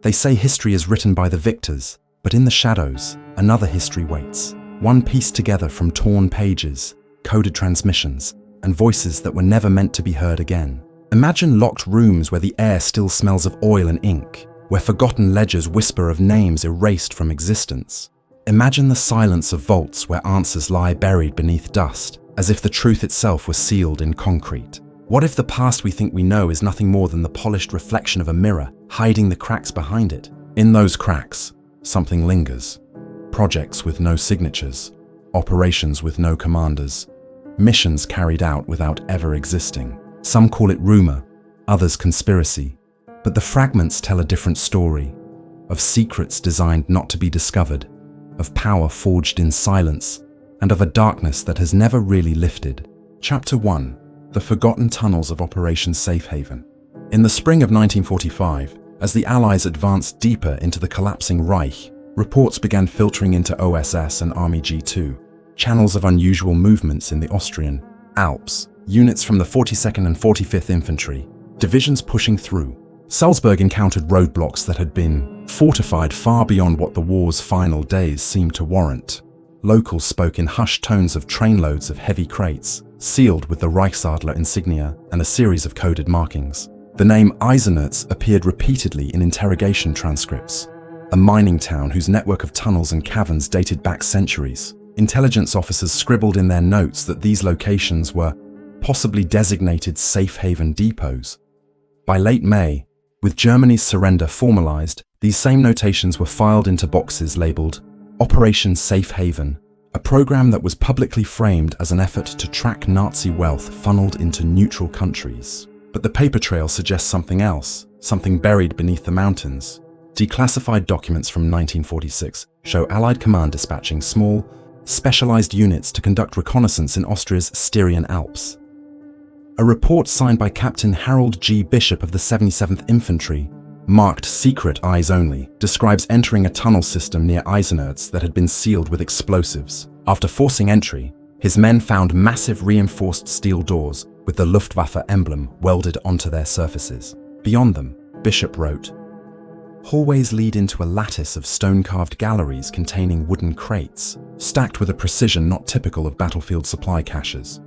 They say history is written by the victors, but in the shadows, another history waits. One pieced together from torn pages, coded transmissions, and voices that were never meant to be heard again. Imagine locked rooms where the air still smells of oil and ink, where forgotten ledgers whisper of names erased from existence. Imagine the silence of vaults where answers lie buried beneath dust, as if the truth itself was sealed in concrete. What if the past we think we know is nothing more than the polished reflection of a mirror, hiding the cracks behind it? In those cracks, something lingers. Projects with no signatures, operations with no commanders, missions carried out without ever existing. Some call it rumor, others conspiracy, but the fragments tell a different story, of secrets designed not to be discovered, of power forged in silence, and of a darkness that has never really lifted. Chapter 1. The Forgotten Tunnels of Operation Safehaven. In the spring of 1945, as the Allies advanced deeper into the collapsing Reich, reports began filtering into OSS and Army G2, channels of unusual movements in the Austrian Alps, units from the 42nd and 45th Infantry, divisions pushing through. Salzburg encountered roadblocks that had been fortified far beyond what the war's final days seemed to warrant. Locals spoke in hushed tones of trainloads of heavy crates, sealed with the Reichsadler insignia and a series of coded markings. The name Eisenerz appeared repeatedly in interrogation transcripts, a mining town whose network of tunnels and caverns dated back centuries. Intelligence officers scribbled in their notes that these locations were possibly designated safe haven depots. By late May, with Germany's surrender formalized, these same notations were filed into boxes labeled Operation Safe Haven, a program that was publicly framed as an effort to track Nazi wealth funneled into neutral countries. But the paper trail suggests something else, something buried beneath the mountains. Declassified documents from 1946 show Allied command dispatching small, specialized units to conduct reconnaissance in Austria's Styrian Alps. A report signed by Captain Harold G. Bishop of the 77th Infantry, marked Secret Eyes Only, describes entering a tunnel system near Eisenerz that had been sealed with explosives. After forcing entry, his men found massive reinforced steel doors with the Luftwaffe emblem welded onto their surfaces. Beyond them, Bishop wrote, hallways lead into a lattice of stone-carved galleries containing wooden crates, stacked with a precision not typical of battlefield supply caches.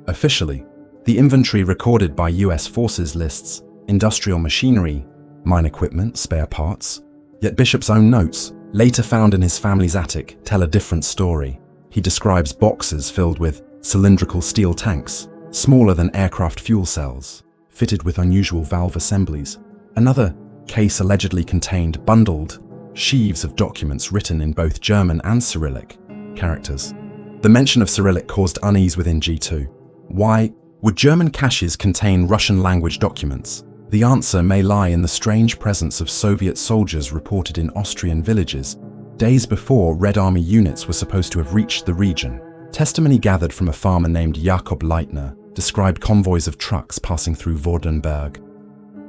Officially, the inventory recorded by US forces lists industrial machinery, mine equipment, spare parts. Yet Bishop's own notes, later found in his family's attic, tell a different story. He describes boxes filled with cylindrical steel tanks, smaller than aircraft fuel cells, fitted with unusual valve assemblies. Another case allegedly contained bundled sheaves of documents written in both German and Cyrillic characters. The mention of Cyrillic caused unease within G2. Why would German caches contain Russian-language documents? The answer may lie in the strange presence of Soviet soldiers reported in Austrian villages, days before Red Army units were supposed to have reached the region. Testimony gathered from a farmer named Jakob Leitner described convoys of trucks passing through Württemberg,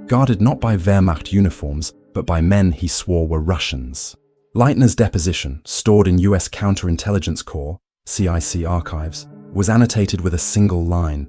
guarded not by Wehrmacht uniforms, but by men he swore were Russians. Leitner's deposition, stored in US Counterintelligence Corps, CIC archives, was annotated with a single line: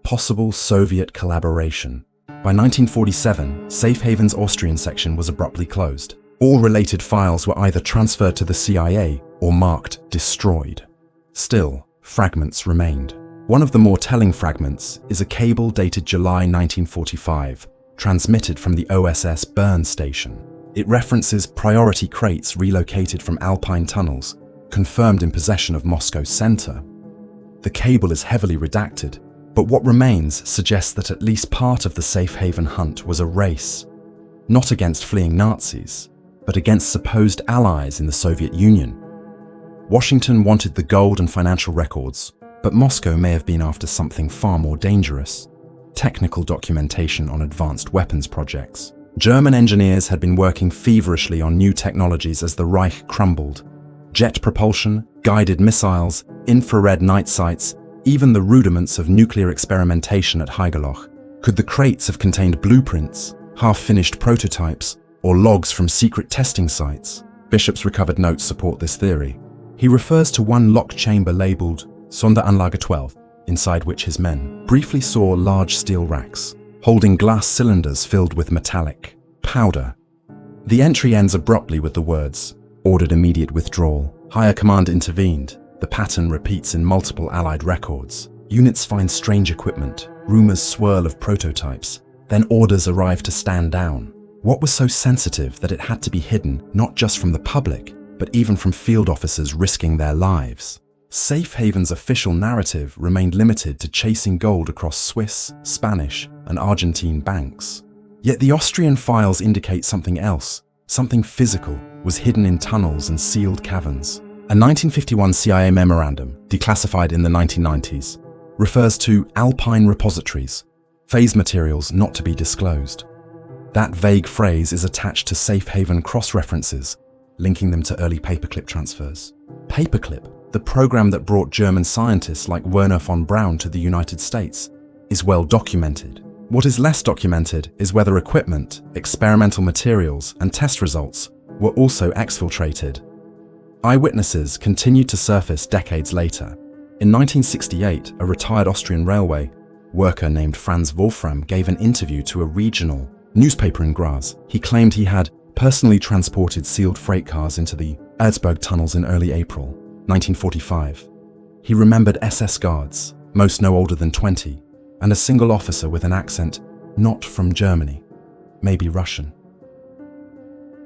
possible Soviet collaboration. By 1947, Safehaven's Austrian section was abruptly closed. All related files were either transferred to the CIA or marked destroyed. Still, fragments remained. One of the more telling fragments is a cable dated July 1945, transmitted from the OSS Bern station. It references priority crates relocated from Alpine tunnels, confirmed in possession of Moscow's center. The cable is heavily redacted, but what remains suggests that at least part of the safe haven hunt was a race, not against fleeing Nazis, but against supposed allies in the Soviet Union. Washington wanted the gold and financial records, but Moscow may have been after something far more dangerous: technical documentation on advanced weapons projects. German engineers had been working feverishly on new technologies as the Reich crumbled: jet propulsion, guided missiles, infrared night sights, even the rudiments of nuclear experimentation at Haigerloch. Could the crates have contained blueprints, half-finished prototypes, or logs from secret testing sites? Bishop's recovered notes support this theory. He refers to one locked chamber labelled Sonderanlage 12, inside which his men briefly saw large steel racks, holding glass cylinders filled with metallic powder. The entry ends abruptly with the words, "Ordered immediate withdrawal. Higher command intervened." The pattern repeats in multiple Allied records. Units find strange equipment, rumors swirl of prototypes, then orders arrive to stand down. What was so sensitive that it had to be hidden not just from the public, but even from field officers risking their lives? Safehaven's official narrative remained limited to chasing gold across Swiss, Spanish, and Argentine banks. Yet the Austrian files indicate something else. Something physical was hidden in tunnels and sealed caverns. A 1951 CIA memorandum, declassified in the 1990s, refers to alpine repositories, phase materials not to be disclosed. That vague phrase is attached to Safehaven cross-references, linking them to early paperclip transfers. Paperclip, the program that brought German scientists like Werner von Braun to the United States, is well documented. What is less documented is whether equipment, experimental materials, and test results were also exfiltrated. Eyewitnesses continued to surface decades later. In 1968, a retired Austrian railway worker named Franz Wolfram gave an interview to a regional newspaper in Graz. He claimed he had personally transported sealed freight cars into the Erzberg tunnels in early April 1945. He remembered SS guards, most no older than 20, and a single officer with an accent not from Germany, maybe Russian.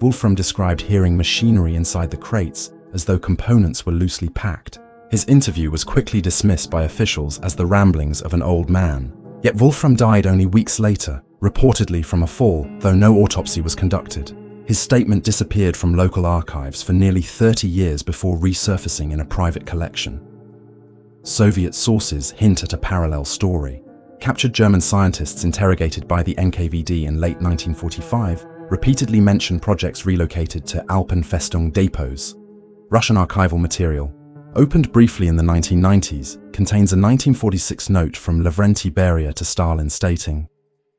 Wolfram described hearing machinery inside the crates as though components were loosely packed. His interview was quickly dismissed by officials as the ramblings of an old man. Yet Wolfram died only weeks later, reportedly from a fall, though no autopsy was conducted. His statement disappeared from local archives for nearly 30 years before resurfacing in a private collection. Soviet sources hint at a parallel story. Captured German scientists interrogated by the NKVD in late 1945 repeatedly mentioned projects relocated to Alpenfestung depots. Russian archival material, opened briefly in the 1990s, contains a 1946 note from Lavrenti Beria to Stalin stating,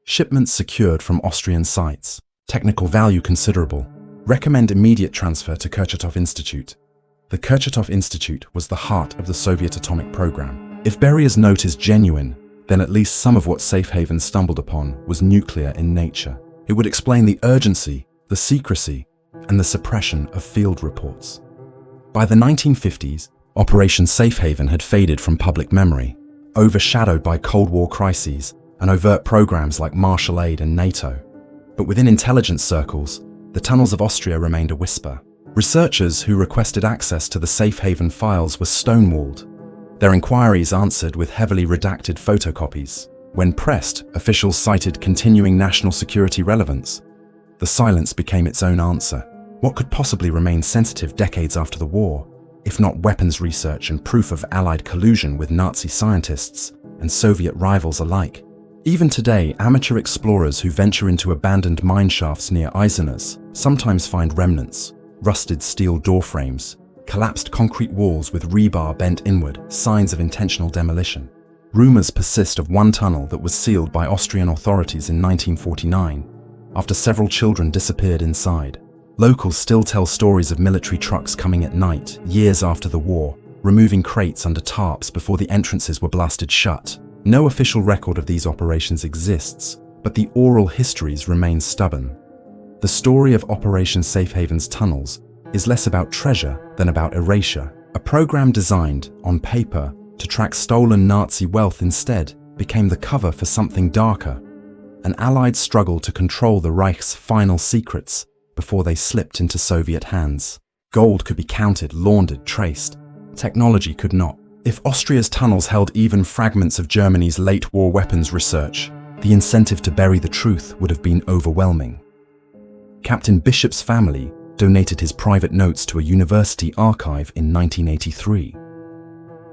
"Shipments secured from Austrian sites. Technical value considerable. Recommend immediate transfer to Kurchatov Institute." The Kurchatov Institute was the heart of the Soviet atomic program. If Beria's note is genuine, then at least some of what Safehaven stumbled upon was nuclear in nature. It would explain the urgency, the secrecy, and the suppression of field reports. By the 1950s, Operation Safehaven had faded from public memory, overshadowed by Cold War crises and overt programs like Marshall Aid and NATO. But within intelligence circles, the tunnels of Austria remained a whisper. Researchers who requested access to the Safehaven files were stonewalled, their inquiries answered with heavily redacted photocopies. When pressed, officials cited continuing national security relevance. The silence became its own answer. What could possibly remain sensitive decades after the war, if not weapons research and proof of Allied collusion with Nazi scientists and Soviet rivals alike? Even today, amateur explorers who venture into abandoned mine shafts near Eisenach sometimes find remnants, rusted steel door frames, collapsed concrete walls with rebar bent inward, signs of intentional demolition. Rumors persist of one tunnel that was sealed by Austrian authorities in 1949, after several children disappeared inside. Locals still tell stories of military trucks coming at night, years after the war, removing crates under tarps before the entrances were blasted shut. No official record of these operations exists, but the oral histories remain stubborn. The story of Operation Safehaven's tunnels is less about treasure than about erasure. A program designed, on paper, to track stolen Nazi wealth instead became the cover for something darker, an Allied struggle to control the Reich's final secrets before they slipped into Soviet hands. Gold could be counted, laundered, traced. Technology could not. If Austria's tunnels held even fragments of Germany's late war weapons research, the incentive to bury the truth would have been overwhelming. Captain Bishop's family donated his private notes to a university archive in 1983.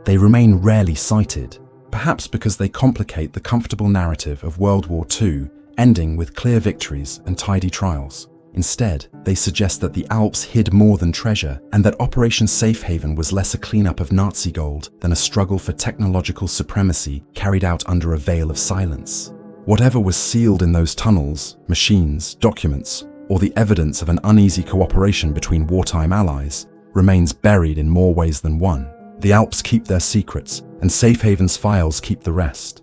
They remain rarely cited, perhaps because they complicate the comfortable narrative of World War II ending with clear victories and tidy trials. Instead, they suggest that the Alps hid more than treasure and that Operation Safehaven was less a cleanup of Nazi gold than a struggle for technological supremacy carried out under a veil of silence. Whatever was sealed in those tunnels, machines, documents, or the evidence of an uneasy cooperation between wartime allies, remains buried in more ways than one. The Alps keep their secrets, and Safehaven's files keep the rest.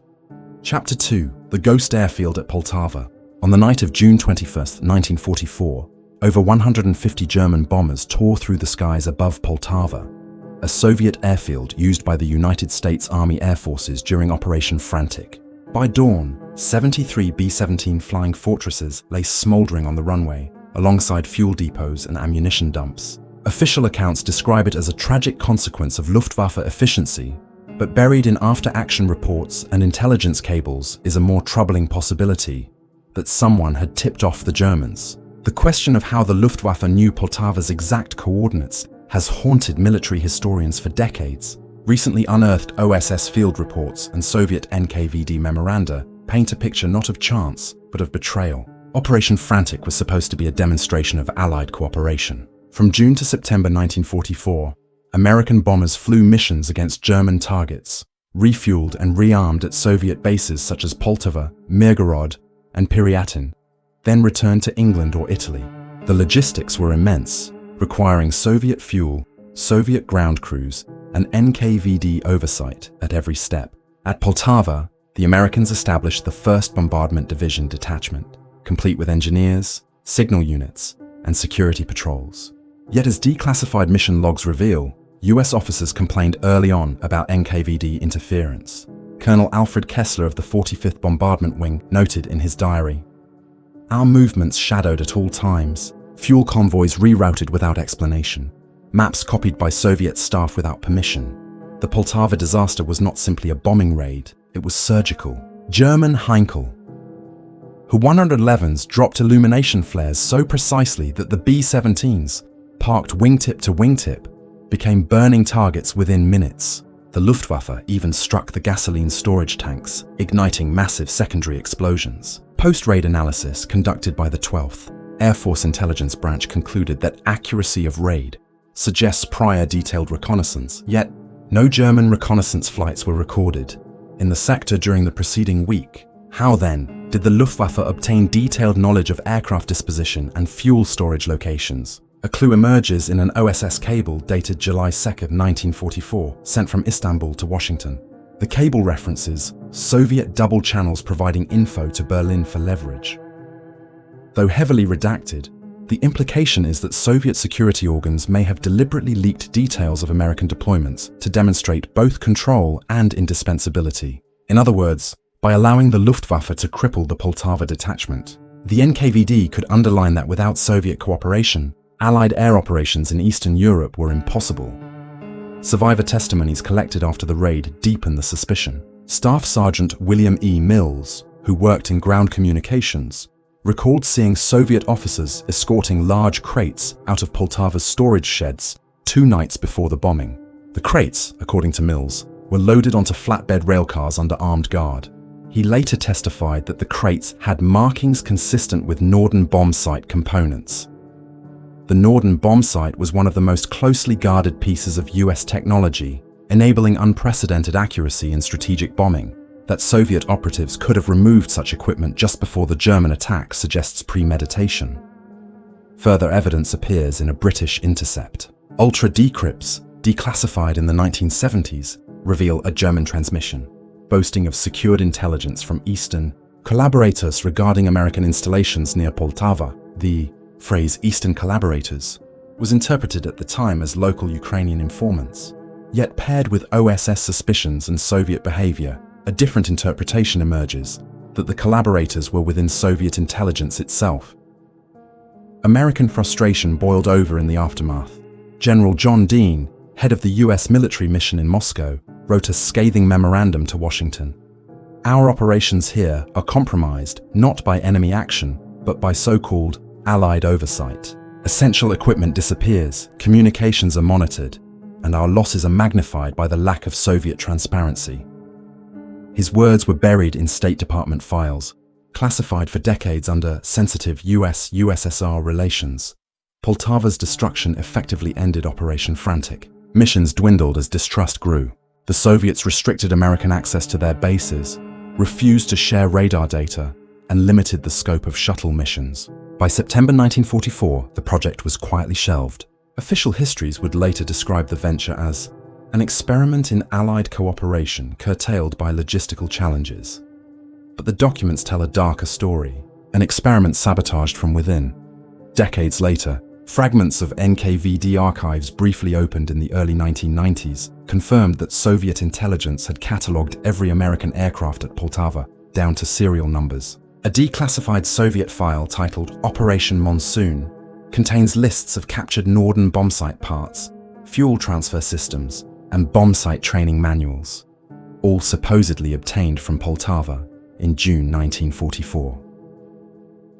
Chapter 2. The Ghost Airfield at Poltava. On the night of June 21, 1944, Over 150 German bombers tore through the skies above Poltava, a Soviet airfield used by the United States Army Air Forces during Operation Frantic. By dawn, 73 B-17 flying fortresses lay smoldering on the runway, alongside fuel depots and ammunition dumps. Official accounts describe it as a tragic consequence of Luftwaffe efficiency, but buried in after-action reports and intelligence cables is a more troubling possibility that someone had tipped off the Germans. The question of how the Luftwaffe knew Poltava's exact coordinates has haunted military historians for decades. Recently unearthed OSS field reports and Soviet NKVD memoranda paint a picture not of chance, but of betrayal. Operation Frantic was supposed to be a demonstration of Allied cooperation. From June to September 1944, American bombers flew missions against German targets, refueled and rearmed at Soviet bases such as Poltava, Mirgorod, and Pyriatin, then returned to England or Italy. The logistics were immense, requiring Soviet fuel, Soviet ground crews, and NKVD oversight at every step. At Poltava, the Americans established the 1st Bombardment Division Detachment, complete with engineers, signal units, and security patrols. Yet as declassified mission logs reveal, US officers complained early on about NKVD interference. Colonel Alfred Kessler of the 45th Bombardment Wing noted in his diary, "Our movements shadowed at all times, fuel convoys rerouted without explanation, maps copied by Soviet staff without permission. The Poltava disaster was not simply a bombing raid, it was surgical." German Heinkel, who 111s dropped illumination flares so precisely that the B-17s, parked wingtip to wingtip, became burning targets within minutes. The Luftwaffe even struck the gasoline storage tanks, igniting massive secondary explosions. Post-raid analysis conducted by the 12th Air Force Intelligence Branch concluded that accuracy of raid suggests prior detailed reconnaissance, yet no German reconnaissance flights were recorded in the sector during the preceding week. How then did the Luftwaffe obtain detailed knowledge of aircraft disposition and fuel storage locations? A clue emerges in an OSS cable dated July 2, 1944, sent from Istanbul to Washington. The cable references Soviet double channels providing info to Berlin for leverage. Though heavily redacted, the implication is that Soviet security organs may have deliberately leaked details of American deployments to demonstrate both control and indispensability. In other words, by allowing the Luftwaffe to cripple the Poltava detachment, the NKVD could underline that without Soviet cooperation, Allied air operations in Eastern Europe were impossible. Survivor testimonies collected after the raid deepen the suspicion. Staff Sergeant William E. Mills, who worked in ground communications, recalled seeing Soviet officers escorting large crates out of Poltava's storage sheds 2 nights before the bombing. The crates, according to Mills, were loaded onto flatbed railcars under armed guard. He later testified that the crates had markings consistent with Norden bomb sight components. The Norden bomb sight was one of the most closely guarded pieces of US technology, enabling unprecedented accuracy in strategic bombing. That Soviet operatives could have removed such equipment just before the German attack suggests premeditation. Further evidence appears in a British intercept. Ultra decrypts, declassified in the 1970s, reveal a German transmission, boasting of secured intelligence from Eastern collaborators regarding American installations near Poltava. The phrase Eastern collaborators was interpreted at the time as local Ukrainian informants. Yet paired with OSS suspicions and Soviet behavior, a different interpretation emerges, that the collaborators were within Soviet intelligence itself. American frustration boiled over in the aftermath. General John Dean, head of the US military mission in Moscow, wrote a scathing memorandum to Washington. "Our operations here are compromised not by enemy action, but by so-called Allied oversight. Essential equipment disappears, communications are monitored, and our losses are magnified by the lack of Soviet transparency." His words were buried in State Department files, classified for decades under sensitive US-USSR relations. Poltava's destruction effectively ended Operation Frantic. Missions dwindled as distrust grew. The Soviets restricted American access to their bases, refused to share radar data, and limited the scope of shuttle missions. By September 1944, the project was quietly shelved. Official histories would later describe the venture as an experiment in Allied cooperation curtailed by logistical challenges. But the documents tell a darker story, an experiment sabotaged from within. Decades later, fragments of NKVD archives briefly opened in the early 1990s confirmed that Soviet intelligence had catalogued every American aircraft at Poltava, down to serial numbers. A declassified Soviet file titled Operation Monsoon contains lists of captured Norden bombsight parts, fuel transfer systems, and bombsight training manuals, all supposedly obtained from Poltava in June 1944.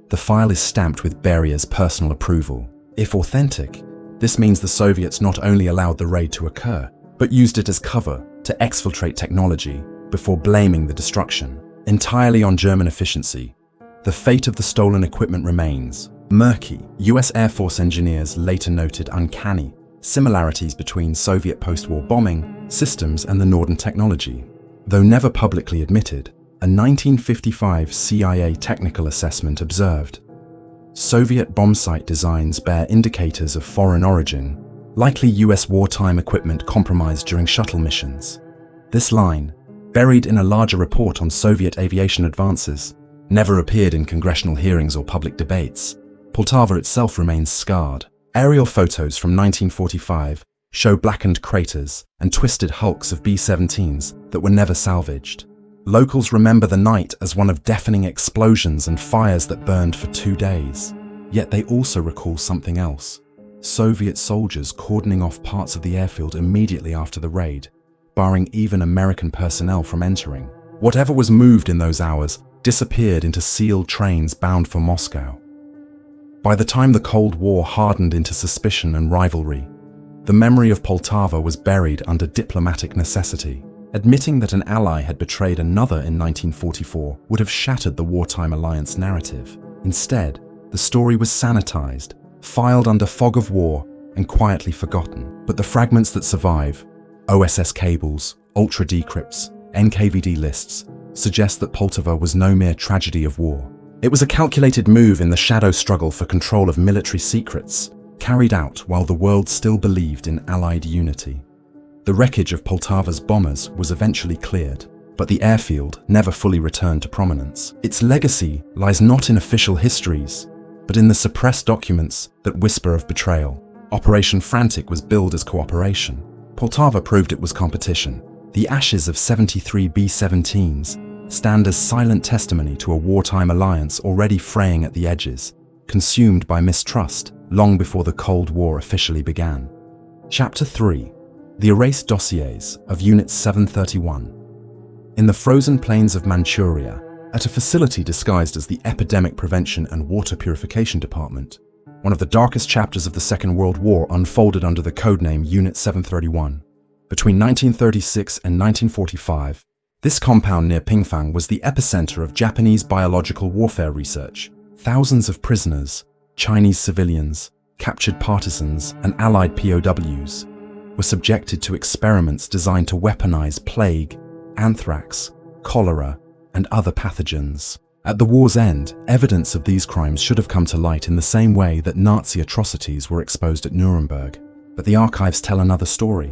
The file is stamped with Beria's personal approval. If authentic, this means the Soviets not only allowed the raid to occur, but used it as cover to exfiltrate technology before blaming the destruction entirely on German efficiency. The fate of the stolen equipment remains murky. US Air Force engineers later noted uncanny similarities between Soviet post-war bombing systems and the Norden technology. Though never publicly admitted, a 1955 CIA technical assessment observed Soviet bombsight designs bear indicators of foreign origin, likely US wartime equipment compromised during shuttle missions. This line, buried in a larger report on Soviet aviation advances, never appeared in congressional hearings or public debates. Poltava itself remains scarred. Aerial photos from 1945 show blackened craters and twisted hulks of B-17s that were never salvaged. Locals remember the night as one of deafening explosions and fires that burned for 2 days. Yet they also recall something else. Soviet soldiers cordoning off parts of the airfield immediately after the raid, barring even American personnel from entering. Whatever was moved in those hours disappeared into sealed trains bound for Moscow. By the time the Cold War hardened into suspicion and rivalry, the memory of Poltava was buried under diplomatic necessity. Admitting that an ally had betrayed another in 1944 would have shattered the wartime alliance narrative. Instead, the story was sanitized, filed under fog of war, and quietly forgotten. But the fragments that survive, OSS cables, ultra decrypts, NKVD lists, suggest that Poltava was no mere tragedy of war. It was a calculated move in the shadow struggle for control of military secrets, carried out while the world still believed in Allied unity. The wreckage of Poltava's bombers was eventually cleared, but the airfield never fully returned to prominence. Its legacy lies not in official histories, but in the suppressed documents that whisper of betrayal. Operation Frantic was billed as cooperation. Poltava proved it was competition. The ashes of 73 B-17s stand as silent testimony to a wartime alliance already fraying at the edges, consumed by mistrust long before the Cold War officially began. Chapter 3. The Erased Dossiers of Unit 731. In the frozen plains of Manchuria, at a facility disguised as the Epidemic Prevention and Water Purification Department, one of the darkest chapters of the Second World War unfolded under the codename Unit 731. Between 1936 and 1945, this compound near Pingfang was the epicenter of Japanese biological warfare research. Thousands of prisoners, Chinese civilians, captured partisans, and Allied POWs were subjected to experiments designed to weaponize plague, anthrax, cholera, and other pathogens. At the war's end, evidence of these crimes should have come to light in the same way that Nazi atrocities were exposed at Nuremberg. But the archives tell another story,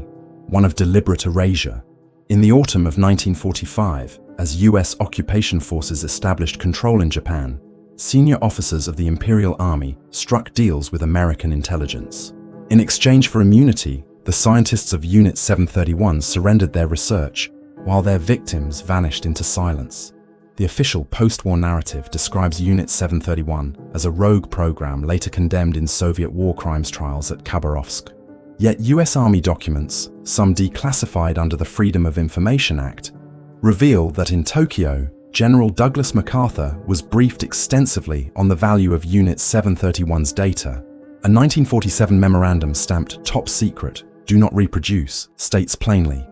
one of deliberate erasure. In the autumn of 1945, as US occupation forces established control in Japan, senior officers of the Imperial Army struck deals with American intelligence. In exchange for immunity, the scientists of Unit 731 surrendered their research, while their victims vanished into silence. The official post-war narrative describes Unit 731 as a rogue program later condemned in Soviet war crimes trials at Khabarovsk. Yet US Army documents, some declassified under the Freedom of Information Act, reveal that in Tokyo, General Douglas MacArthur was briefed extensively on the value of Unit 731's data. A 1947 memorandum stamped "Top Secret, Do Not Reproduce" states plainly,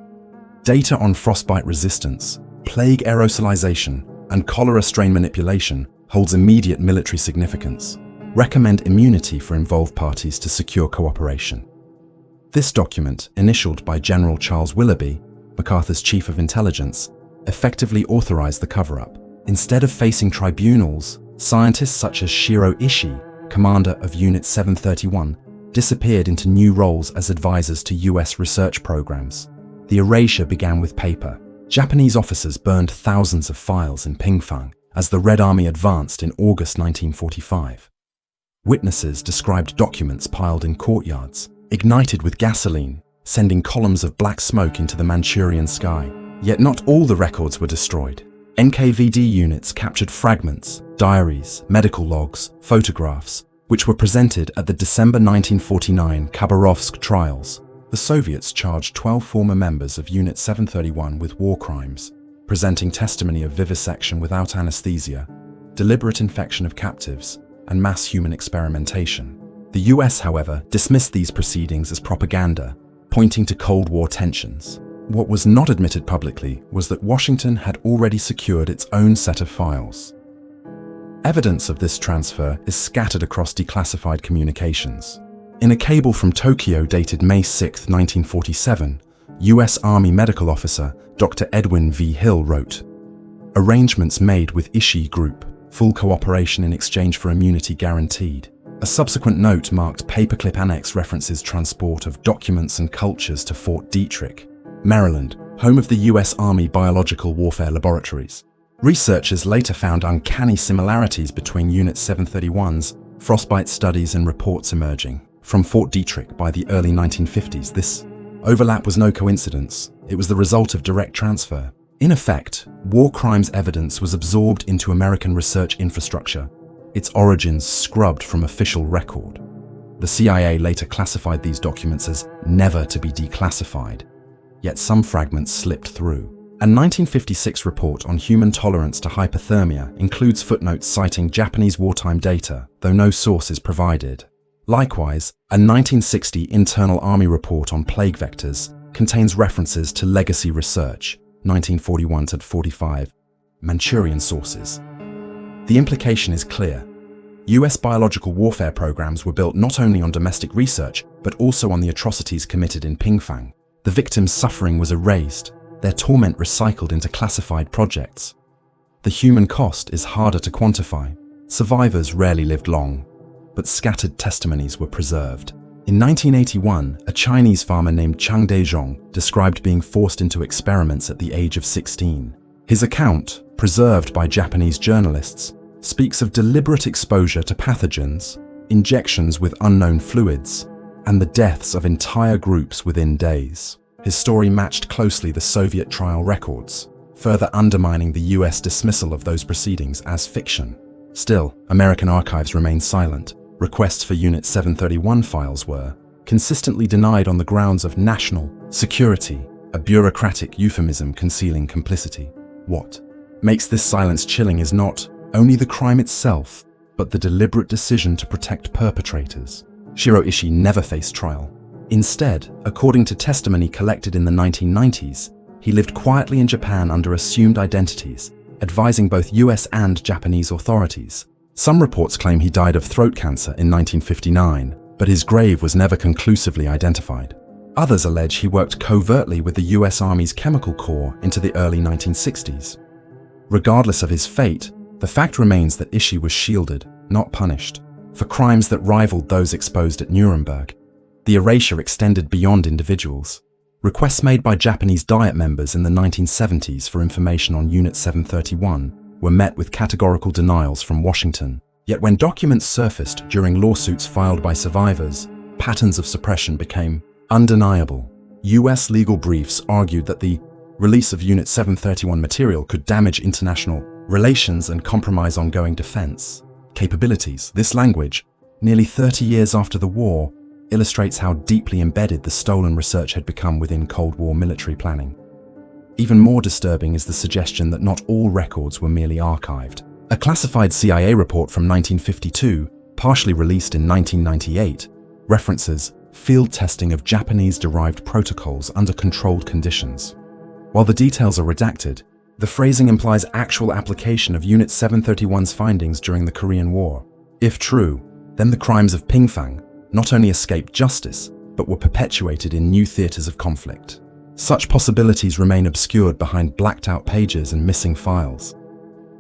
"Data on frostbite resistance, plague aerosolization, and cholera strain manipulation holds immediate military significance. Recommend immunity for involved parties to secure cooperation." This document, initialed by General Charles Willoughby, MacArthur's chief of intelligence, effectively authorized the cover-up. Instead of facing tribunals, scientists such as Shiro Ishii, commander of Unit 731, disappeared into new roles as advisors to US research programs. The erasure began with paper. Japanese officers burned thousands of files in Pingfang as the Red Army advanced in August 1945. Witnesses described documents piled in courtyards, ignited with gasoline, sending columns of black smoke into the Manchurian sky. Yet not all the records were destroyed. NKVD units captured fragments, diaries, medical logs, photographs, which were presented at the December 1949 Khabarovsk trials. The Soviets charged 12 former members of Unit 731 with war crimes, presenting testimony of vivisection without anesthesia, deliberate infection of captives, and mass human experimentation. The US, however, dismissed these proceedings as propaganda, pointing to Cold War tensions. What was not admitted publicly was that Washington had already secured its own set of files. Evidence of this transfer is scattered across declassified communications. In a cable from Tokyo dated May 6, 1947, US Army medical officer Dr. Edwin V. Hill wrote, "Arrangements made with Ishii Group, full cooperation in exchange for immunity guaranteed." A subsequent note marked paperclip annex references transport of documents and cultures to Fort Detrick, Maryland, home of the US Army Biological Warfare Laboratories. Researchers later found uncanny similarities between Unit 731's frostbite studies and reports emerging from Fort Detrick by the early 1950s. This overlap was no coincidence. It was the result of direct transfer. In effect, war crimes evidence was absorbed into American research infrastructure, its origins scrubbed from official record. The CIA later classified these documents as never to be declassified. Yet some fragments slipped through. A 1956 report on human tolerance to hypothermia includes footnotes citing Japanese wartime data, though no source is provided. Likewise, a 1960 Internal Army report on plague vectors contains references to legacy research, 1941-45, Manchurian sources. The implication is clear. US biological warfare programs were built not only on domestic research, but also on the atrocities committed in Pingfang. The victims' suffering was erased, their torment recycled into classified projects. The human cost is harder to quantify. Survivors rarely lived long, but scattered testimonies were preserved. In 1981, a Chinese farmer named Chang Dezhong described being forced into experiments at the age of 16. His account, preserved by Japanese journalists, speaks of deliberate exposure to pathogens, injections with unknown fluids, and the deaths of entire groups within days. His story matched closely the Soviet trial records, further undermining the US dismissal of those proceedings as fiction. Still, American archives remained silent. Requests for Unit 731 files were consistently denied on the grounds of national security, a bureaucratic euphemism concealing complicity. What makes this silence chilling is not only the crime itself, but the deliberate decision to protect perpetrators. Shiro Ishii never faced trial. Instead, according to testimony collected in the 1990s, he lived quietly in Japan under assumed identities, advising both US and Japanese authorities. Some reports claim he died of throat cancer in 1959, but his grave was never conclusively identified. Others allege he worked covertly with the US Army's Chemical Corps into the early 1960s. Regardless of his fate, the fact remains that Ishii was shielded, not punished, for crimes that rivaled those exposed at Nuremberg. The erasure extended beyond individuals. Requests made by Japanese Diet members in the 1970s for information on Unit 731 were met with categorical denials from Washington. Yet when documents surfaced during lawsuits filed by survivors, patterns of suppression became undeniable. US legal briefs argued that the release of Unit 731 material could damage international relations and compromise ongoing defense capabilities. This language, nearly 30 years after the war, illustrates how deeply embedded the stolen research had become within Cold War military planning. Even more disturbing is the suggestion that not all records were merely archived. A classified CIA report from 1952, partially released in 1998, references field testing of Japanese-derived protocols under controlled conditions. While the details are redacted, the phrasing implies actual application of Unit 731's findings during the Korean War. If true, then the crimes of Pingfang not only escaped justice, but were perpetuated in new theaters of conflict. Such possibilities remain obscured behind blacked-out pages and missing files.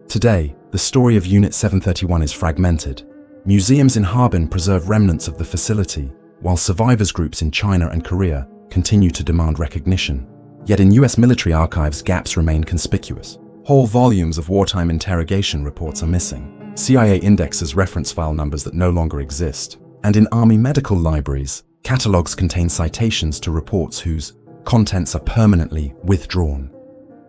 Today, the story of Unit 731 is fragmented. Museums in Harbin preserve remnants of the facility, while survivors groups in China and Korea continue to demand recognition. Yet in US military archives, gaps remain conspicuous. Whole volumes of wartime interrogation reports are missing. CIA indexes reference file numbers that no longer exist. And in Army medical libraries, catalogs contain citations to reports whose contents are permanently withdrawn.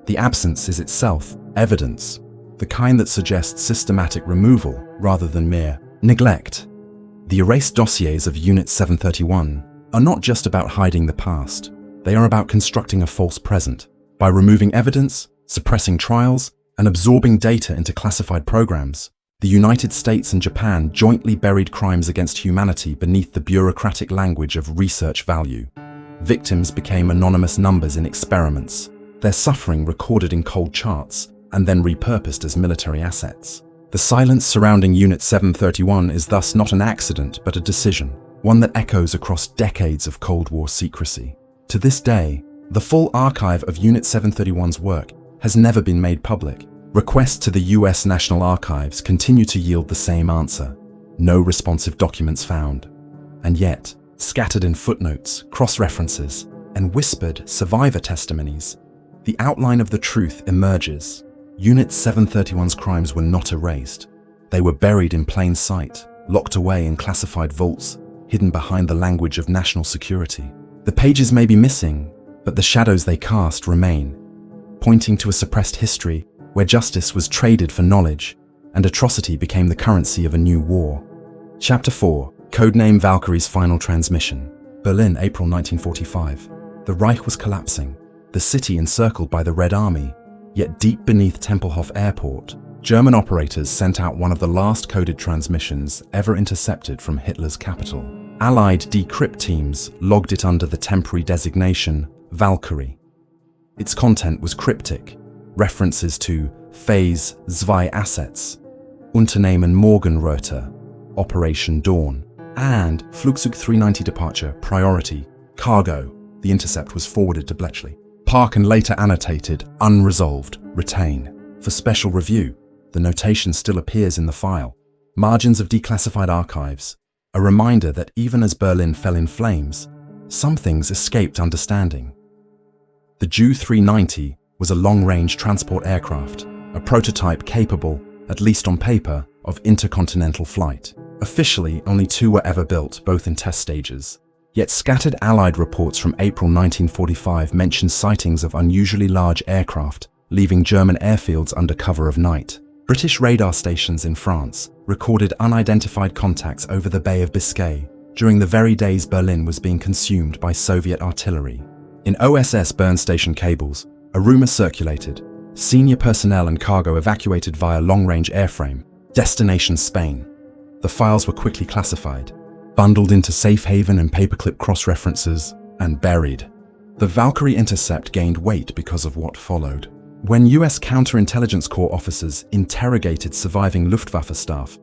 The absence is itself evidence, the kind that suggests systematic removal rather than mere neglect. The erased dossiers of Unit 731 are not just about hiding the past, they are about constructing a false present. By removing evidence, suppressing trials, and absorbing data into classified programs, the United States and Japan jointly buried crimes against humanity beneath the bureaucratic language of research value. Victims became anonymous numbers in experiments, their suffering recorded in cold charts and then repurposed as military assets. The silence surrounding Unit 731 is thus not an accident but a decision, one that echoes across decades of Cold War secrecy. To this day, the full archive of Unit 731's work has never been made public. Requests to the US National Archives continue to yield the same answer: no responsive documents found. And yet, scattered in footnotes, cross-references, and whispered survivor testimonies, the outline of the truth emerges. Unit 731's crimes were not erased. They were buried in plain sight, locked away in classified vaults, hidden behind the language of national security. The pages may be missing, but the shadows they cast remain, pointing to a suppressed history where justice was traded for knowledge and atrocity became the currency of a new war. Chapter 4. Codename Valkyrie's Final Transmission. Berlin, April 1945. The Reich was collapsing, the city encircled by the Red Army, yet deep beneath Tempelhof Airport, German operators sent out one of the last coded transmissions ever intercepted from Hitler's capital. Allied decrypt teams logged it under the temporary designation Valkyrie. Its content was cryptic, references to Phase II assets, Unternehmen Morgenröte, Operation Dawn, and Flugzeug 390 departure priority, cargo. The intercept was forwarded to Bletchley Park and later annotated unresolved, retain. For special review, the notation still appears in the file. Margins of declassified archives, a reminder that even as Berlin fell in flames, some things escaped understanding. The Ju 390 was a long-range transport aircraft, a prototype capable, at least on paper, of intercontinental flight. Officially, only 2 were ever built, both in test stages. Yet scattered Allied reports from April 1945 mention sightings of unusually large aircraft leaving German airfields under cover of night. British radar stations in France recorded unidentified contacts over the Bay of Biscay during the very days Berlin was being consumed by Soviet artillery. In OSS Bern station cables, a rumor circulated: senior personnel and cargo evacuated via long-range airframe, destination Spain. The files were quickly classified, bundled into Safehaven and paperclip cross-references, and buried. The Valkyrie intercept gained weight because of what followed. When US counterintelligence corps officers interrogated surviving Luftwaffe staff,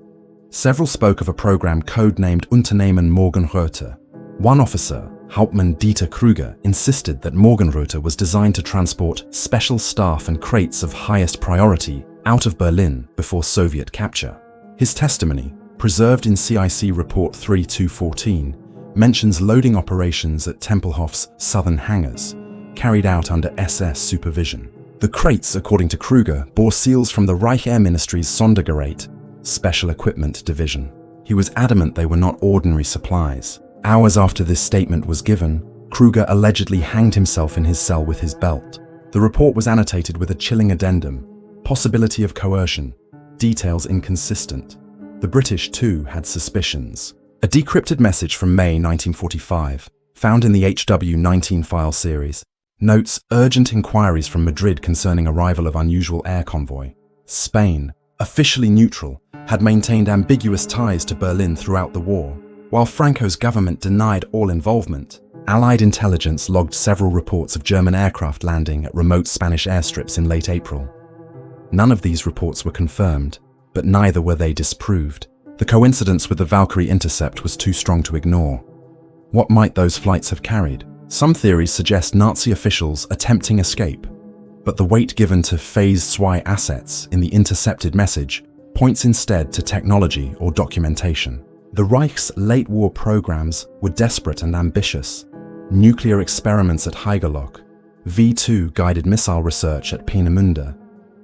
several spoke of a program codenamed Unternehmen Morgenröte. One officer, Hauptmann Dieter Krüger, insisted that Morgenröte was designed to transport special staff and crates of highest priority out of Berlin before Soviet capture. His testimony, preserved in CIC Report 3214, mentions loading operations at Tempelhof's southern hangars, carried out under SS supervision. The crates, according to Krüger, bore seals from the Reich Air Ministry's Sondergerät, Special Equipment Division. He was adamant they were not ordinary supplies. Hours after this statement was given, Krüger allegedly hanged himself in his cell with his belt. The report was annotated with a chilling addendum: possibility of coercion, details inconsistent. The British, too, had suspicions. A decrypted message from May 1945, found in the HW-19 file series, notes urgent inquiries from Madrid concerning arrival of unusual air convoy. Spain, officially neutral, had maintained ambiguous ties to Berlin throughout the war. While Franco's government denied all involvement, Allied intelligence logged several reports of German aircraft landing at remote Spanish airstrips in late April. None of these reports were confirmed, but neither were they disproved. The coincidence with the Valkyrie intercept was too strong to ignore. What might those flights have carried? Some theories suggest Nazi officials attempting escape, but the weight given to Phase II assets in the intercepted message points instead to technology or documentation. The Reich's late-war programs were desperate and ambitious. Nuclear experiments at Haigerloch, V-2 guided missile research at Peenemünde,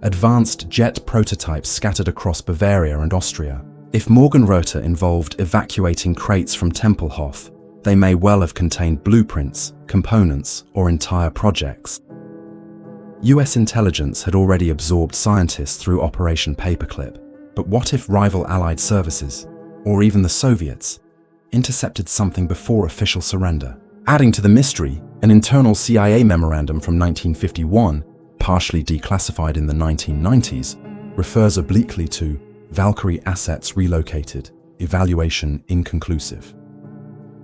advanced jet prototypes scattered across Bavaria and Austria. If Morgenröte involved evacuating crates from Tempelhof, they may well have contained blueprints, components, or entire projects. US intelligence had already absorbed scientists through Operation Paperclip, but what if rival Allied services, or even the Soviets, intercepted something before official surrender? Adding to the mystery, an internal CIA memorandum from 1951, partially declassified in the 1990s, refers obliquely to Valkyrie assets relocated, evaluation inconclusive.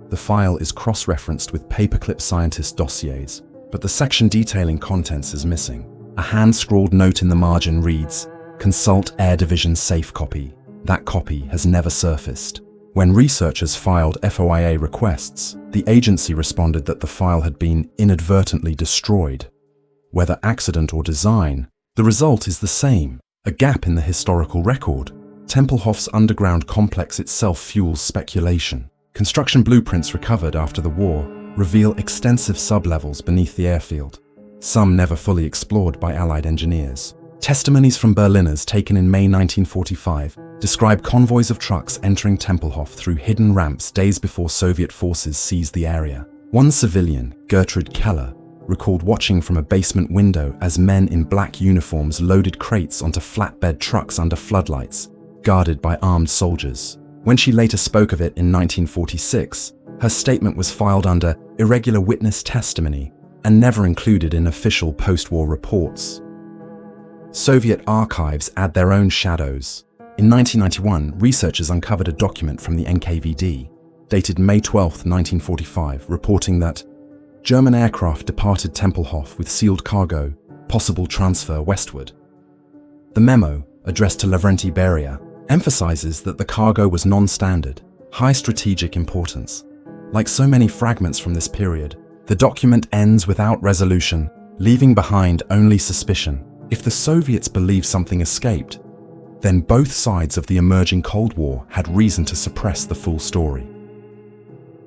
The file is cross-referenced with paperclip scientist dossiers, but the section detailing contents is missing. A hand-scrawled note in the margin reads, "Consult Air Division safe copy." That copy has never surfaced. When researchers filed FOIA requests, the agency responded that the file had been inadvertently destroyed. Whether accident or design, the result is the same: a gap in the historical record. Tempelhof's underground complex itself fuels speculation. Construction blueprints recovered after the war reveal extensive sublevels beneath the airfield, some never fully explored by Allied engineers. Testimonies from Berliners taken in May 1945 describe convoys of trucks entering Tempelhof through hidden ramps days before Soviet forces seized the area. One civilian, Gertrude Keller, recalled watching from a basement window as men in black uniforms loaded crates onto flatbed trucks under floodlights, guarded by armed soldiers. When she later spoke of it in 1946, her statement was filed under irregular witness testimony and never included in official post-war reports. Soviet archives add their own shadows. In 1991, researchers uncovered a document from the NKVD, dated May 12, 1945, reporting that German aircraft departed Tempelhof with sealed cargo, possible transfer westward. The memo, addressed to Lavrenti Beria, emphasizes that the cargo was non-standard, high strategic importance. Like so many fragments from this period, the document ends without resolution, leaving behind only suspicion. If the Soviets believe something escaped, then both sides of the emerging Cold War had reason to suppress the full story.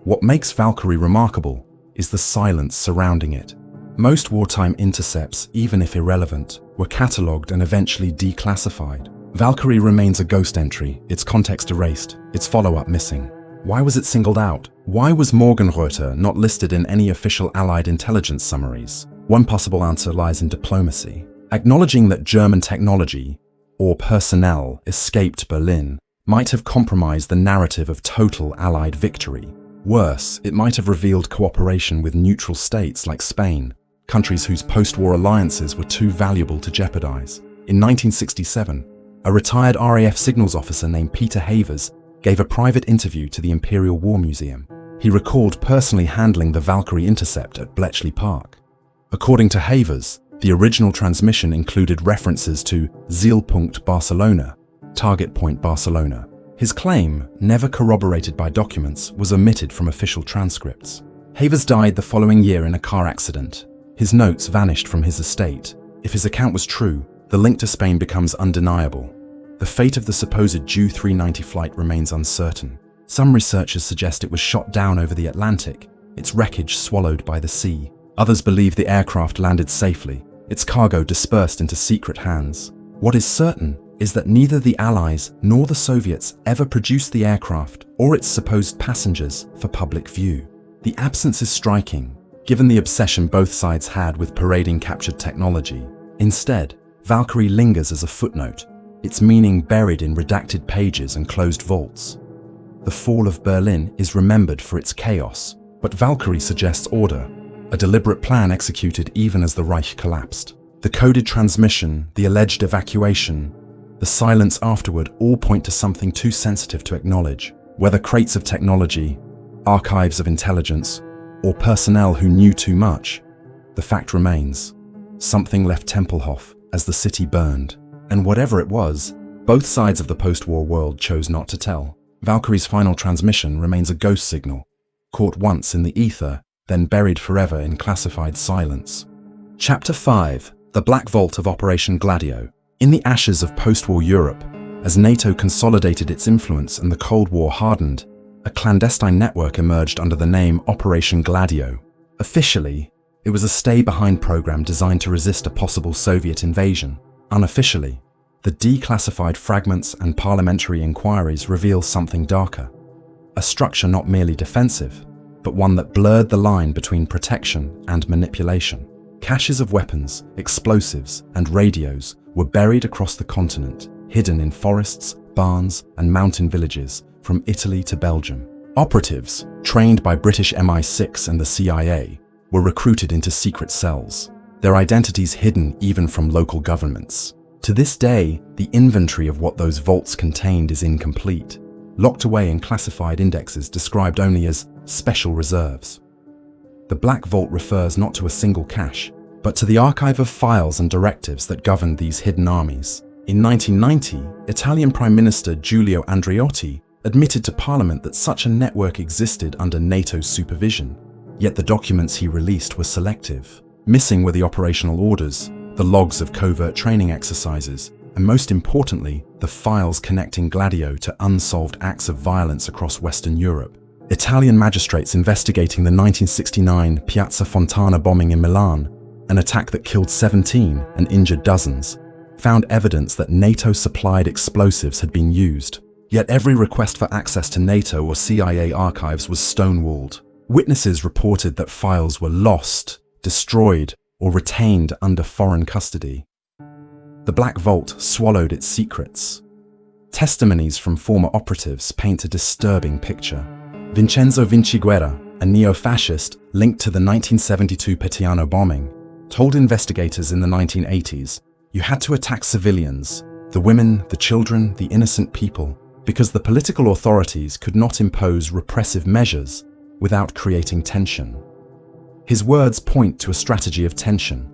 What makes Valkyrie remarkable is the silence surrounding it. Most wartime intercepts, even if irrelevant, were catalogued and eventually declassified. Valkyrie remains a ghost entry, its context erased, its follow-up missing. Why was it singled out? Why was Morgenröte not listed in any official Allied intelligence summaries? One possible answer lies in diplomacy. Acknowledging that German technology, or personnel, escaped Berlin might have compromised the narrative of total Allied victory. Worse, it might have revealed cooperation with neutral states like Spain, countries whose post-war alliances were too valuable to jeopardize. In 1967, a retired RAF signals officer named Peter Havers gave a private interview to the Imperial War Museum. He recalled personally handling the Valkyrie intercept at Bletchley Park. According to Havers, the original transmission included references to Zielpunkt Barcelona, Target Point Barcelona. His claim, never corroborated by documents, was omitted from official transcripts. Havers died the following year in a car accident. His notes vanished from his estate. If his account was true, the link to Spain becomes undeniable. The fate of the supposed Ju-390 flight remains uncertain. Some researchers suggest it was shot down over the Atlantic, its wreckage swallowed by the sea. Others believe the aircraft landed safely, its cargo dispersed into secret hands. What is certain is that neither the Allies nor the Soviets ever produced the aircraft or its supposed passengers for public view. The absence is striking, given the obsession both sides had with parading captured technology. Instead, Valkyrie lingers as a footnote, its meaning buried in redacted pages and closed vaults. The fall of Berlin is remembered for its chaos, but Valkyrie suggests order, a deliberate plan executed even as the Reich collapsed. The coded transmission, the alleged evacuation, the silence afterward all point to something too sensitive to acknowledge. Whether crates of technology, archives of intelligence, or personnel who knew too much, the fact remains. Something left Tempelhof as the city burned. And whatever it was, both sides of the post-war world chose not to tell. Valkyrie's final transmission remains a ghost signal, caught once in the ether, then buried forever in classified silence. Chapter 5. The Black Vault of Operation Gladio. In the ashes of post-war Europe, as NATO consolidated its influence and the Cold War hardened, a clandestine network emerged under the name Operation Gladio. Officially, it was a stay-behind program designed to resist a possible Soviet invasion. Unofficially, the declassified fragments and parliamentary inquiries reveal something darker. A structure not merely defensive, but one that blurred the line between protection and manipulation. Caches of weapons, explosives, and radios were buried across the continent, hidden in forests, barns, and mountain villages from Italy to Belgium. Operatives, trained by British MI6 and the CIA, were recruited into secret cells, their identities hidden even from local governments. To this day, the inventory of what those vaults contained is incomplete, locked away in classified indexes described only as special reserves. The Black Vault refers not to a single cache, but to the archive of files and directives that governed these hidden armies. In 1990, Italian Prime Minister Giulio Andreotti admitted to Parliament that such a network existed under NATO's supervision. Yet the documents he released were selective. Missing were the operational orders, the logs of covert training exercises, and most importantly, the files connecting Gladio to unsolved acts of violence across Western Europe. Italian magistrates investigating the 1969 Piazza Fontana bombing in Milan, an attack that killed 17 and injured dozens, found evidence that NATO-supplied explosives had been used. Yet every request for access to NATO or CIA archives was stonewalled. Witnesses reported that files were lost, destroyed, or retained under foreign custody. The Black Vault swallowed its secrets. Testimonies from former operatives paint a disturbing picture. Vincenzo Vinciguerra, a neo-fascist linked to the 1972 Petiano bombing, told investigators in the 1980s, "You had to attack civilians, the women, the children, the innocent people, because the political authorities could not impose repressive measures without creating tension." His words point to a strategy of tension,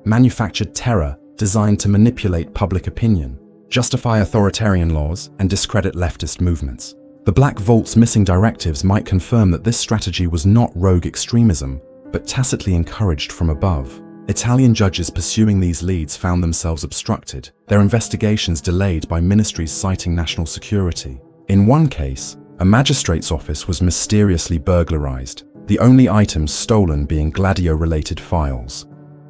manufactured terror designed to manipulate public opinion, justify authoritarian laws, and discredit leftist movements. The Black Vault's missing directives might confirm that this strategy was not rogue extremism, but tacitly encouraged from above. Italian judges pursuing these leads found themselves obstructed, their investigations delayed by ministries citing national security. In one case, a magistrate's office was mysteriously burglarized, the only items stolen being Gladio-related files.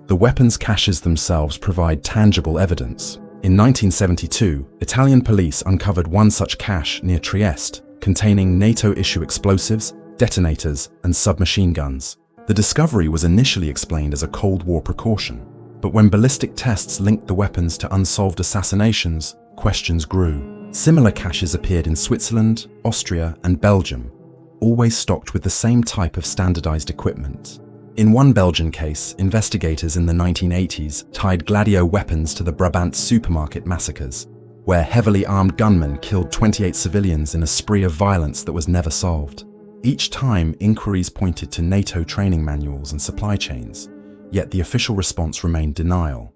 The weapons caches themselves provide tangible evidence. In 1972, Italian police uncovered one such cache near Trieste, containing NATO-issue explosives, detonators, and submachine guns. The discovery was initially explained as a Cold War precaution, but when ballistic tests linked the weapons to unsolved assassinations, questions grew. Similar caches appeared in Switzerland, Austria, and Belgium, always stocked with the same type of standardized equipment. In one Belgian case, investigators in the 1980s tied Gladio weapons to the Brabant supermarket massacres, where heavily armed gunmen killed 28 civilians in a spree of violence that was never solved. Each time, inquiries pointed to NATO training manuals and supply chains, yet the official response remained denial.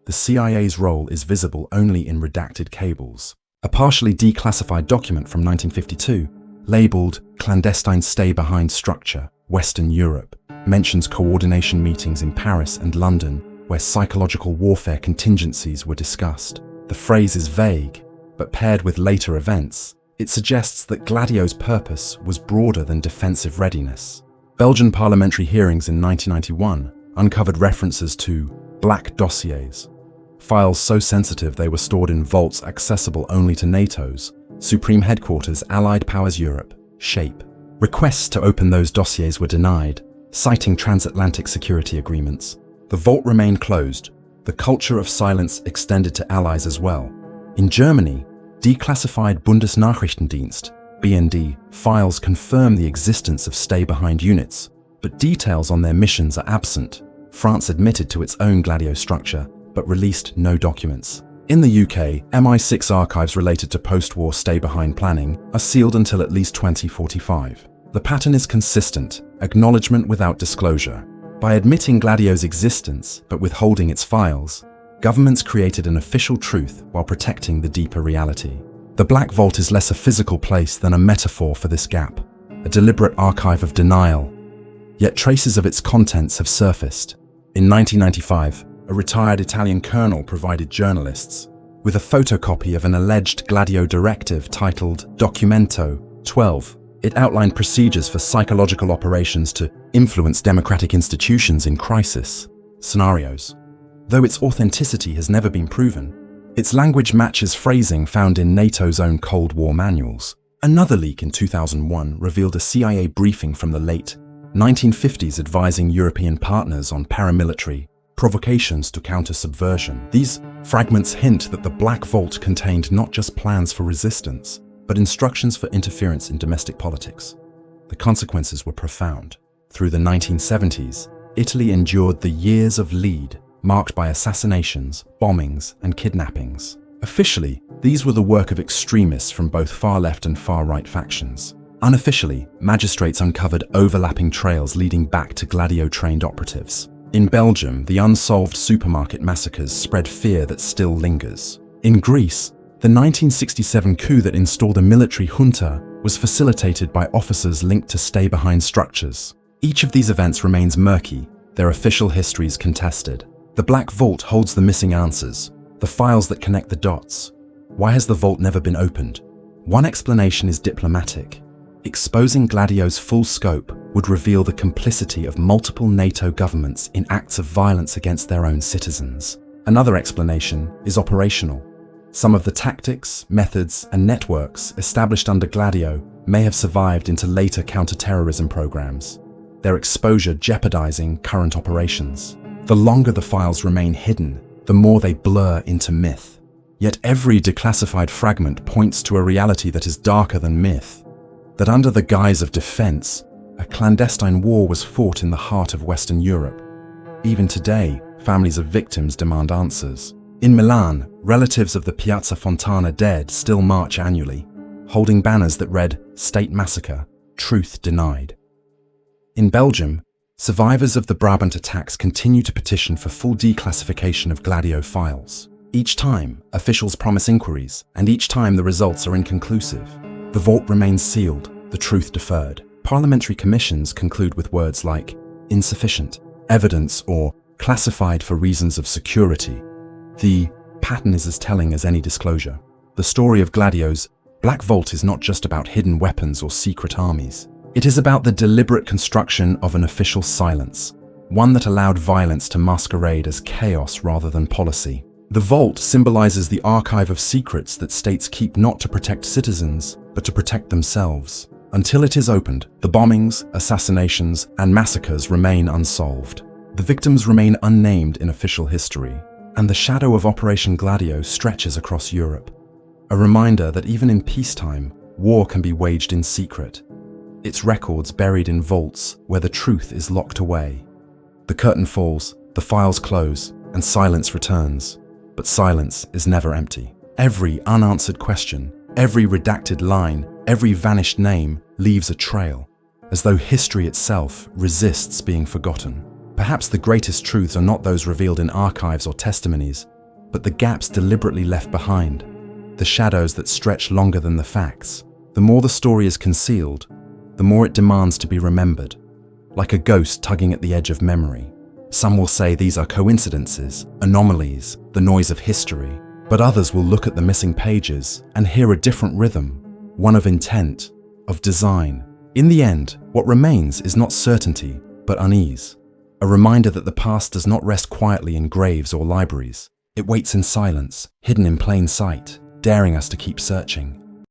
The CIA's role is visible only in redacted cables. A partially declassified document from 1952, labeled Clandestine Stay-Behind Structure, Western Europe, mentions coordination meetings in Paris and London where psychological warfare contingencies were discussed. The phrase is vague, but paired with later events, it suggests that Gladio's purpose was broader than defensive readiness. Belgian parliamentary hearings in 1991 uncovered references to black dossiers, files so sensitive they were stored in vaults accessible only to NATO's Supreme Headquarters Allied Powers Europe, SHAPE. Requests to open those dossiers were denied, citing transatlantic security agreements. The vault remained closed. The culture of silence extended to allies as well. In Germany, declassified Bundesnachrichtendienst (BND) files confirm the existence of stay-behind units, but details on their missions are absent. France admitted to its own Gladio structure, but released no documents. In the UK, MI6 archives related to post-war stay-behind planning are sealed until at least 2045. The pattern is consistent, acknowledgement without disclosure. By admitting Gladio's existence, but withholding its files, governments created an official truth while protecting the deeper reality. The Black Vault is less a physical place than a metaphor for this gap, a deliberate archive of denial. Yet traces of its contents have surfaced. In 1995, a retired Italian colonel provided journalists with a photocopy of an alleged Gladio directive titled Documento 12. It outlined procedures for psychological operations to influence democratic institutions in crisis scenarios. Though its authenticity has never been proven, its language matches phrasing found in NATO's own Cold War manuals. Another leak in 2001 revealed a CIA briefing from the late 1950s advising European partners on paramilitary provocations to counter subversion. These fragments hint that the Black Vault contained not just plans for resistance, but instructions for interference in domestic politics. The consequences were profound. Through the 1970s, Italy endured the years of lead, marked by assassinations, bombings, and kidnappings. Officially, these were the work of extremists from both far-left and far-right factions. Unofficially, magistrates uncovered overlapping trails leading back to Gladio-trained operatives. In Belgium, the unsolved supermarket massacres spread fear that still lingers. In Greece, the 1967 coup that installed a military junta was facilitated by officers linked to stay-behind structures. Each of these events remains murky, their official histories contested. The Black Vault holds the missing answers, the files that connect the dots. Why has the vault never been opened? One explanation is diplomatic. Exposing Gladio's full scope would reveal the complicity of multiple NATO governments in acts of violence against their own citizens. Another explanation is operational. Some of the tactics, methods, and networks established under Gladio may have survived into later counter-terrorism programs, their exposure jeopardizing current operations. The longer the files remain hidden, the more they blur into myth. Yet every declassified fragment points to a reality that is darker than myth, that under the guise of defense, a clandestine war was fought in the heart of Western Europe. Even today, families of victims demand answers. In Milan, relatives of the Piazza Fontana dead still march annually, holding banners that read, "State Massacre, Truth Denied." In Belgium, survivors of the Brabant attacks continue to petition for full declassification of Gladio files. Each time, officials promise inquiries, and each time the results are inconclusive. The vault remains sealed, the truth deferred. Parliamentary commissions conclude with words like insufficient, evidence, or classified for reasons of security. The pattern is as telling as any disclosure. The story of Gladio's Black Vault is not just about hidden weapons or secret armies. It is about the deliberate construction of an official silence, one that allowed violence to masquerade as chaos rather than policy. The vault symbolizes the archive of secrets that states keep not to protect citizens, but to protect themselves. Until it is opened, the bombings, assassinations, and massacres remain unsolved. The victims remain unnamed in official history, and the shadow of Operation Gladio stretches across Europe. A reminder that even in peacetime, war can be waged in secret, its records buried in vaults where the truth is locked away. The curtain falls, the files close, and silence returns. But silence is never empty. Every unanswered question, every redacted line, every vanished name leaves a trail, as though history itself resists being forgotten. Perhaps the greatest truths are not those revealed in archives or testimonies, but the gaps deliberately left behind, the shadows that stretch longer than the facts. The more the story is concealed, the more it demands to be remembered, like a ghost tugging at the edge of memory. Some will say these are coincidences, anomalies, the noise of history, but others will look at the missing pages and hear a different rhythm, one of intent, of design. In the end, what remains is not certainty, but unease, a reminder that the past does not rest quietly in graves or libraries. It waits in silence, hidden in plain sight, daring us to keep searching.